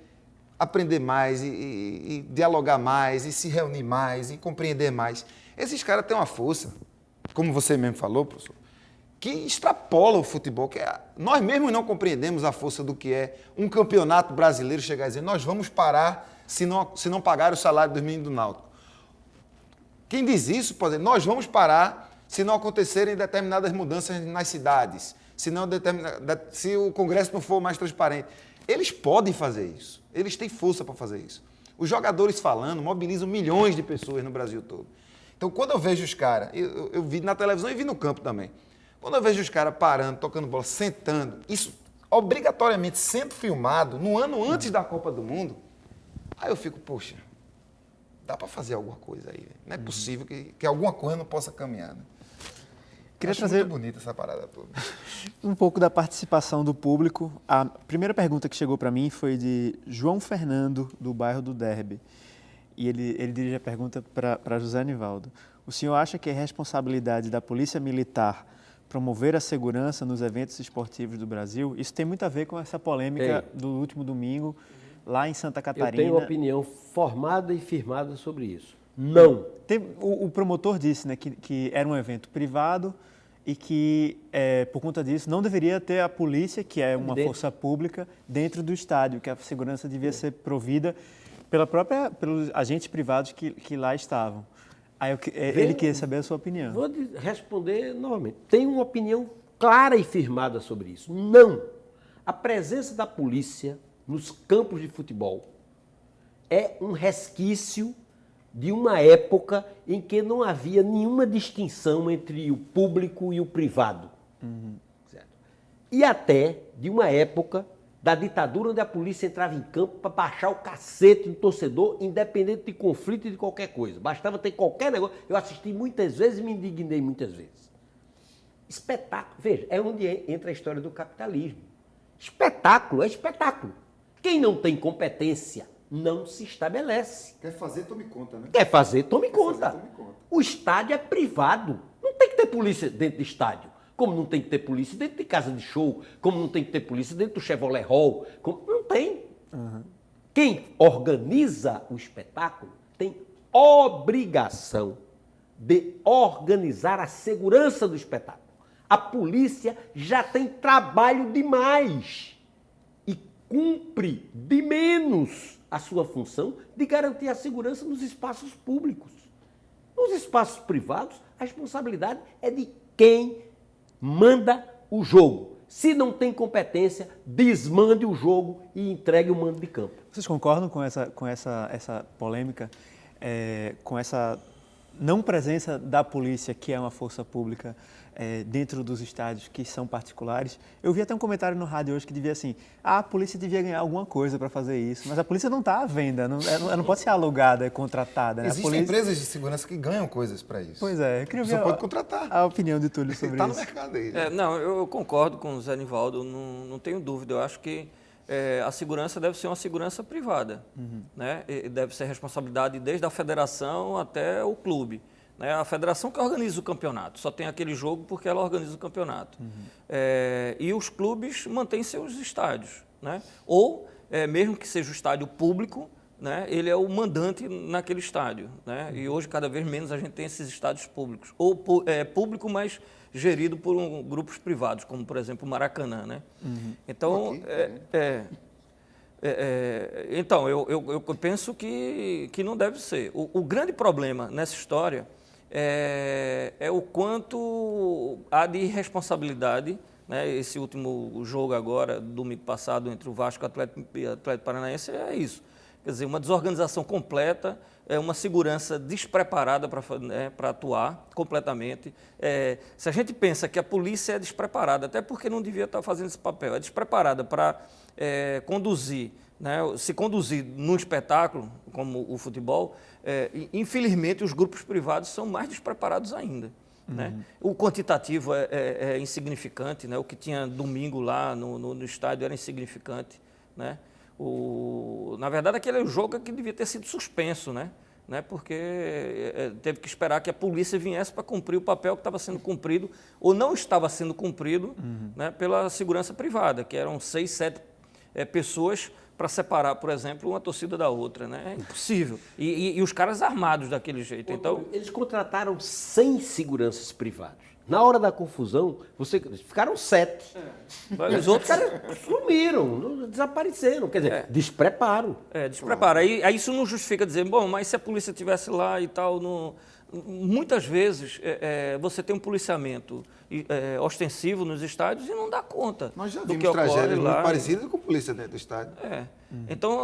aprender mais, e dialogar mais, e se reunir mais, e compreender mais, esses caras têm uma força, como você mesmo falou, professor, que extrapola o futebol, nós mesmos não compreendemos a força do que é um campeonato brasileiro chegar a dizer, nós vamos parar se não pagar o salário dos meninos do Náutico. Quem diz isso pode dizer, nós vamos parar se não acontecerem determinadas mudanças nas cidades, se o Congresso não for mais transparente. Eles podem fazer isso, eles têm força para fazer isso. Os jogadores falando mobilizam milhões de pessoas no Brasil todo. Então, quando eu vejo os caras, eu vi na televisão e vi no campo também, quando eu vejo os caras parando, tocando bola, sentando, isso obrigatoriamente sendo filmado no ano antes da Copa do Mundo, aí eu fico, poxa, dá para fazer alguma coisa aí. Não é possível que alguma coisa não possa caminhar. Né? Queria trazer muito bonita essa parada toda. Um pouco da participação do público. A primeira pergunta que chegou para mim foi de João Fernando, do bairro do Derby. E ele dirige a pergunta para José Nivaldo. O senhor acha que é responsabilidade da Polícia Militar promover a segurança nos eventos esportivos do Brasil? Isso tem muito a ver com essa polêmica do último domingo, lá em Santa Catarina. Eu tenho opinião formada e firmada sobre isso. Não. O promotor disse, né, que era um evento privado e que, por conta disso, não deveria ter a polícia, que é uma força pública, dentro do estádio, que a segurança devia ser provida pelos agentes privados que lá estavam. Aí ele queria saber a sua opinião. Vou responder novamente. Tenho uma opinião clara e firmada sobre isso. Não. A presença da polícia nos campos de futebol é um resquício de uma época em que não havia nenhuma distinção entre o público e o privado. Certo? E até de uma época da ditadura onde a polícia entrava em campo para baixar o cacete do torcedor, independente de conflito e de qualquer coisa. Bastava ter qualquer negócio. Eu assisti muitas vezes e me indignei muitas vezes. Espetáculo. Veja, é onde entra a história do capitalismo. Espetáculo é espetáculo. Quem não tem competência não se estabelece. Quer fazer, tome conta, né? Quer fazer, tome conta. O estádio é privado. Não tem que ter polícia dentro do estádio. Como não tem que ter polícia dentro de casa de show. Como não tem que ter polícia dentro do Chevrolet Hall. Não tem. Quem organiza o espetáculo tem obrigação de organizar a segurança do espetáculo. A polícia já tem trabalho demais. Cumpre de menos a sua função de garantir a segurança nos espaços públicos. Nos espaços privados, a responsabilidade é de quem manda o jogo. Se não tem competência, desmande o jogo e entregue o mando de campo. Vocês concordam com essa polêmica, com essa não presença da polícia, que é uma força pública, dentro dos estádios que são particulares? Eu vi até um comentário no rádio hoje que devia assim, a polícia devia ganhar alguma coisa para fazer isso, mas a polícia não está à venda, ela não pode ser alugada, contratada. Né? Existem empresas de segurança que ganham coisas para isso. Pois é, eu queria ver Você pode contratar. a opinião de Túlio sobre Está isso. no mercado aí. Né? Não, eu concordo com o Zé Nivaldo, não tenho dúvida. Eu acho que a segurança deve ser uma segurança privada, né? E deve ser responsabilidade desde a federação até o clube. Né? A federação que organiza o campeonato, só tem aquele jogo porque ela organiza o campeonato. E os clubes mantêm seus estádios. Né? Ou, mesmo que seja o estádio público, né? Ele é o mandante naquele estádio. Né? E hoje, cada vez menos, a gente tem esses estádios públicos. Ou público, mas gerido por grupos privados, como, por exemplo, o Maracanã. Né? Então, então, eu penso que não deve ser. O grande problema nessa história é o quanto há de irresponsabilidade. Né? Esse último jogo agora, domingo passado, entre o Vasco e o Atlético Paranaense, é isso. Quer dizer, uma desorganização completa, uma segurança despreparada para atuar completamente. Se a gente pensa que a polícia é despreparada, até porque não devia estar fazendo esse papel, é despreparada para conduzir, né, se conduzir num espetáculo como o futebol, infelizmente os grupos privados são mais despreparados ainda. Né? O quantitativo é insignificante, né? O que tinha domingo lá no estádio era insignificante. Né? Na verdade, aquele é o jogo que devia ter sido suspenso, né? Porque teve que esperar que a polícia viesse para cumprir o papel que estava sendo cumprido ou não estava sendo cumprido, né, pela segurança privada, que eram 6, 7 pessoas para separar, por exemplo, uma torcida da outra. Né? É impossível. E os caras armados daquele jeito. Então, eles contrataram 100 seguranças privados. Na hora da confusão, ficaram 7. Os outros caras sumiram, desapareceram. Quer dizer, despreparo. Despreparo. Aí isso não justifica dizer, bom, mas se a polícia estivesse lá e tal, muitas vezes você tem um policiamento ostensivo nos estádios e não dá conta. Nós já do vimos que ocorre tragédias lá. muito parecidas com polícia dentro do estádio. Então,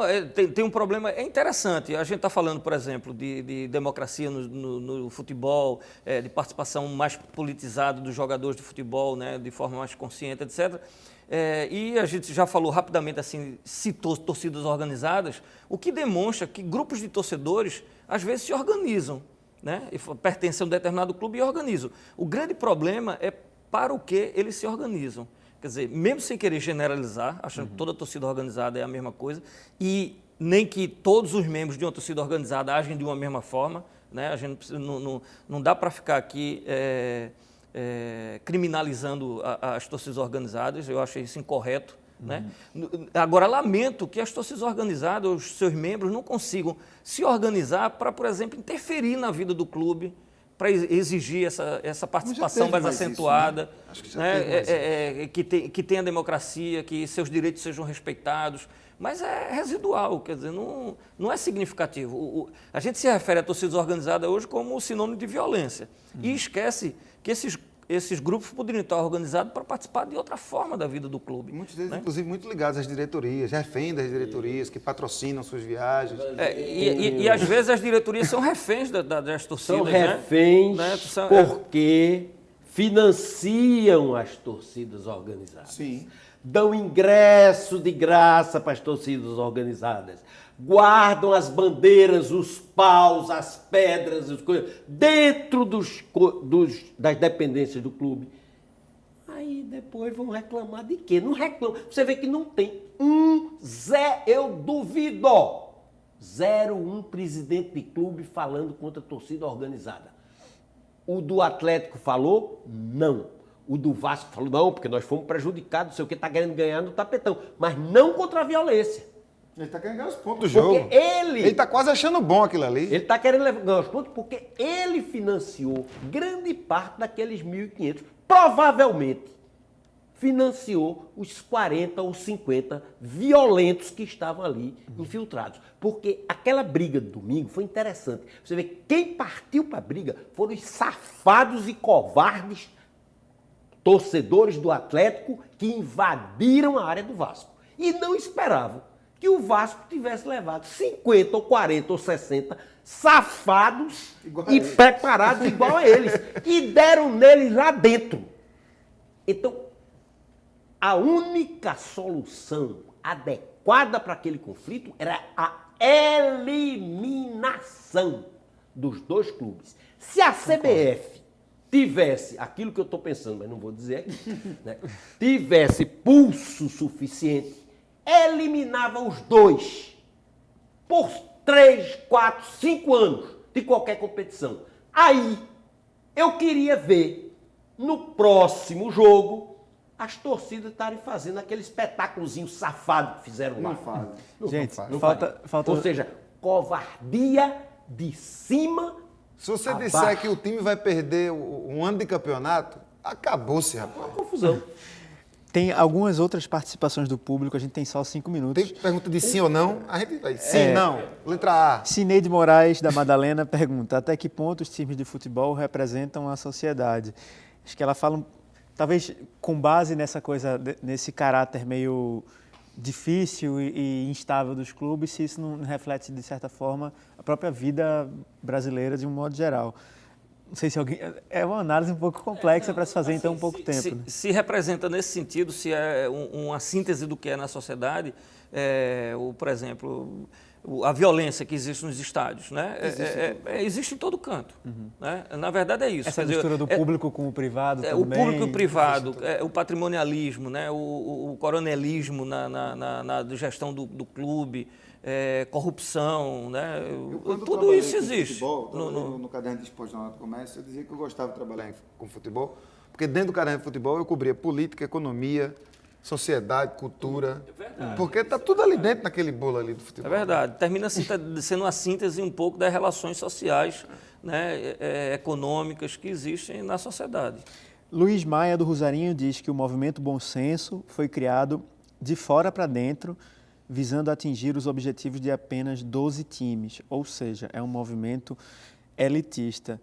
tem um problema, é interessante. A gente está falando, por exemplo, de democracia no futebol, de participação mais politizada dos jogadores de futebol, né, de forma mais consciente, etc. E a gente já falou rapidamente, assim, citou torcidas organizadas, o que demonstra que grupos de torcedores, às vezes, se organizam. Né? E pertencem a um determinado clube e organizam. O grande problema é para o que eles se organizam. Quer dizer, mesmo sem querer generalizar, achando que toda torcida organizada é a mesma coisa, e nem que todos os membros de uma torcida organizada agem de uma mesma forma, né? A gente não dá para ficar aqui criminalizando as torcidas organizadas, eu achei isso incorreto. Né? Agora, lamento que as torcidas organizadas, os seus membros, não consigam se organizar para, por exemplo, interferir na vida do clube, para exigir essa participação mais acentuada, isso, né? Acho que já teve que tenha democracia, que seus direitos sejam respeitados, mas é residual, quer dizer, não é significativo. A gente se refere à torcida organizada hoje como sinônimo de violência e esquece que esses grupos poderiam estar organizados para participar de outra forma da vida do clube. Muitos deles, né? inclusive, muito ligados às diretorias, refém das diretorias, que patrocinam suas viagens. E às vezes as diretorias são reféns das torcidas. São reféns, né? Porque financiam as torcidas organizadas. Sim. Dão ingresso de graça para as torcidas organizadas. Guardam as bandeiras, os paus, as pedras, as coisas, dentro das dependências do clube. Aí depois vão reclamar de quê? Não reclamam. Você vê que não tem eu duvido, 0,1 presidente de clube falando contra a torcida organizada. O do Atlético falou? Não. O do Vasco falou? Não, porque nós fomos prejudicados, não sei o que, está querendo ganhar no tapetão. Mas não contra a violência. Ele está querendo ganhar os pontos do jogo. Porque ele está quase achando bom aquilo ali. Ele está querendo ganhar os pontos porque ele financiou grande parte daqueles 1.500. Provavelmente financiou os 40 ou 50 violentos que estavam ali infiltrados. Porque aquela briga de domingo foi interessante. Você vê que quem partiu para a briga foram os safados e covardes torcedores do Atlético que invadiram a área do Vasco e não esperavam que o Vasco tivesse levado 50 ou 40 ou 60 safados e preparados igual a eles e deram neles lá dentro. Então, a única solução adequada para aquele conflito era a eliminação dos dois clubes. Se a CBF tivesse, aquilo que eu estou pensando, mas não vou dizer aqui, né, tivesse pulso suficiente, eliminava os dois por 3, 4, 5 anos de qualquer competição. Aí, eu queria ver no próximo jogo as torcidas estarem fazendo aquele espetáculozinho safado que fizeram lá. Não fazem. Gente, Não falta... Ou seja, covardia de cima. Se você abaixo. disser que o time vai perder um ano de campeonato, acabou-se, rapaz. Uma confusão. Tem algumas outras participações do público, a gente tem só 5 minutos. Tem pergunta de sim ou não, a gente vai. Sim, não. Letra A. Cineide Moraes, da Madalena, pergunta: até que ponto os times de futebol representam a sociedade? Acho que ela fala, talvez com base nessa coisa, nesse caráter meio difícil e instável dos clubes, se isso não reflete, de certa forma, a própria vida brasileira de um modo geral. Não sei se alguém... É uma análise um pouco complexa para se fazer em tão pouco tempo. Né? Se representa nesse sentido, se é uma síntese do que é na sociedade, por exemplo, a violência que existe nos estádios, né? Existe em todo canto. Né? Na verdade é isso. Essa mistura do público com o privado também. O público e o privado, o patrimonialismo, né? o coronelismo na gestão do clube, corrupção, né? Tudo isso existe. Futebol, no caderno de esporte do comércio, eu dizia que eu gostava de trabalhar com futebol, porque dentro do caderno de futebol eu cobria política, economia, sociedade, cultura. É verdade. Porque está tudo ali dentro naquele bolo ali do futebol. É verdade. Termina sendo uma síntese um pouco das relações sociais, né, econômicas que existem na sociedade. Luiz Maia, do Rosarinho, diz que o movimento Bom Senso foi criado de fora para dentro, visando atingir os objetivos de apenas 12 times, ou seja, é um movimento elitista.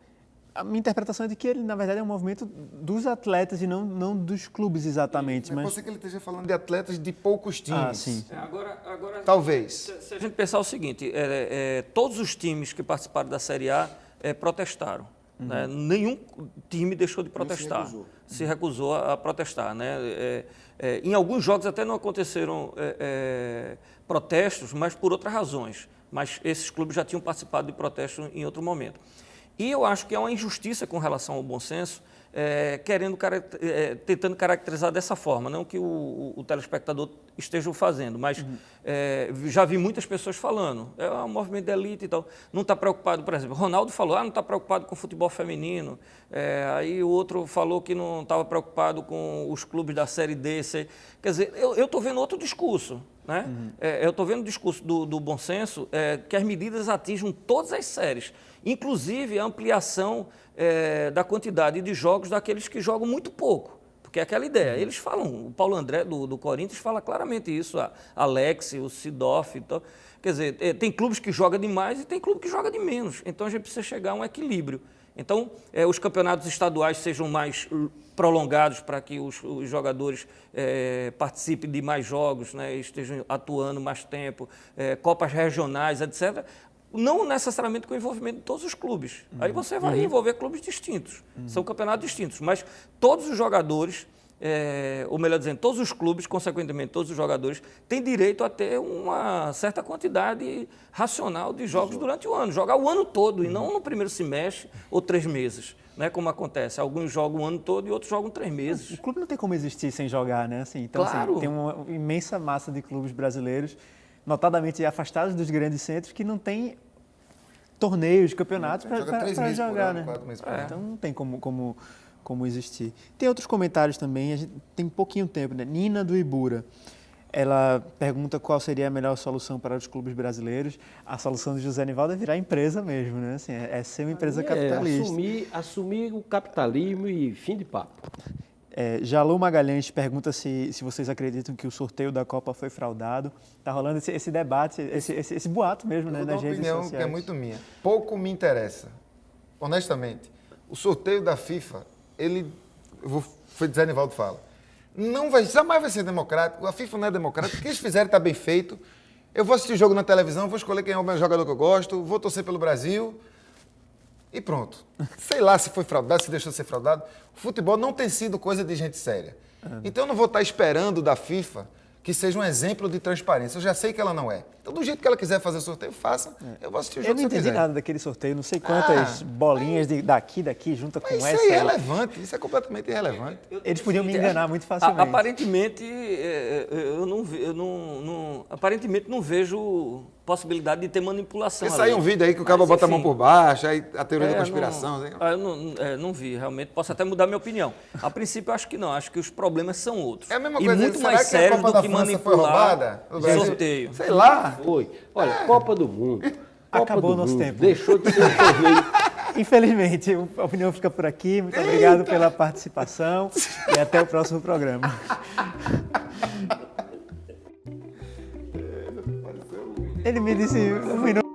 A minha interpretação é de que ele, na verdade, é um movimento dos atletas e não dos clubes exatamente. Mas pode ser que ele esteja falando de atletas de poucos times. Ah, sim. Agora, talvez. Se a gente pensar o seguinte, todos os times que participaram da Série A protestaram. Né? Nenhum time deixou de protestar. Se recusou a protestar. Né? Em alguns jogos até não aconteceram protestos, mas por outras razões. Mas esses clubes já tinham participado de protestos em outro momento. E eu acho que é uma injustiça com relação ao bom senso, tentando caracterizar dessa forma, não que o telespectador esteja fazendo, mas já vi muitas pessoas falando, é um movimento de elite e tal, não está preocupado, por exemplo, Ronaldo falou, não está preocupado com o futebol feminino, aí o outro falou que não estava preocupado com os clubes da Série D, quer dizer, eu estou vendo outro discurso, né? Eu estou vendo o discurso do bom senso, que as medidas atinjam todas as séries, inclusive a ampliação da quantidade de jogos daqueles que jogam muito pouco. Porque é aquela ideia. Eles falam, o Paulo André do Corinthians fala claramente isso, a Alex, o Sidoff. Então, quer dizer, tem clubes que jogam demais e tem clube que joga de menos. Então a gente precisa chegar a um equilíbrio. Então, os campeonatos estaduais sejam mais prolongados para que os jogadores participem de mais jogos, né, estejam atuando mais tempo, copas regionais, etc., não necessariamente com o envolvimento de todos os clubes. Aí você vai envolver clubes distintos, são campeonatos distintos, mas todos os jogadores, ou melhor dizendo, todos os clubes, consequentemente todos os jogadores, têm direito a ter uma certa quantidade racional de jogos durante o ano, jogar o ano todo e não no primeiro semestre ou 3 meses. Né, como acontece, alguns jogam o ano todo e outros jogam 3 meses. O clube não tem como existir sem jogar, né? Assim, então, claro. Assim, tem uma imensa massa de clubes brasileiros, notadamente afastados dos grandes centros, que não tem torneios, campeonatos para jogar, né? 4 meses por ano. Então não tem como existir. Tem outros comentários também, a gente tem pouquinho tempo, né? Nina do Ibura, ela pergunta qual seria a melhor solução para os clubes brasileiros. A solução de José Nivaldo é virar empresa mesmo, né? Assim, é ser uma empresa capitalista. Assumir o capitalismo e fim de papo. Jalu Magalhães pergunta se vocês acreditam que o sorteio da Copa foi fraudado. Está rolando esse debate, esse boato mesmo, né, nas redes sociais. Uma opinião que é muito minha. Pouco me interessa, honestamente. O sorteio da FIFA, ele Foi Zé Nivaldo fala. Jamais vai ser democrático, a FIFA não é democrática, o que eles fizerem está bem feito. Eu vou assistir o jogo na televisão, vou escolher quem é o meu jogador que eu gosto, vou torcer pelo Brasil e pronto. Sei lá se foi fraudado, se deixou de ser fraudado. O futebol não tem sido coisa de gente séria. Então eu não vou estar esperando da FIFA que seja um exemplo de transparência. Eu já sei que ela não é. Então, do jeito que ela quiser fazer sorteio, faça. Eu vou assistir o jogo Eu não se eu entendi quiser. nada daquele sorteio, não sei quantas bolinhas daqui, junta com Mas essa. isso é irrelevante, isso é completamente irrelevante. Eles podiam me enganar muito facilmente. Aparentemente, aparentemente não vejo possibilidade de ter manipulação. Porque sai ali. um vídeo aí que o cara Mas, bota a mão enfim, por baixo, aí a teoria da É, conspiração. não vi, realmente. Posso até mudar minha opinião. A princípio, eu acho que não. Acho que os problemas são outros. É a mesma e coisa. muito será mais que a sérios Copa do da que França foi manipular roubada? No Brasil? sorteio. Sei lá. Foi. Olha, Copa do Mundo. Copa Acabou do nosso Mundo tempo. deixou de ser um torneio. Infelizmente, a opinião fica por aqui. Muito obrigado pela participação e até o próximo programa. Ele me disse 1 minuto.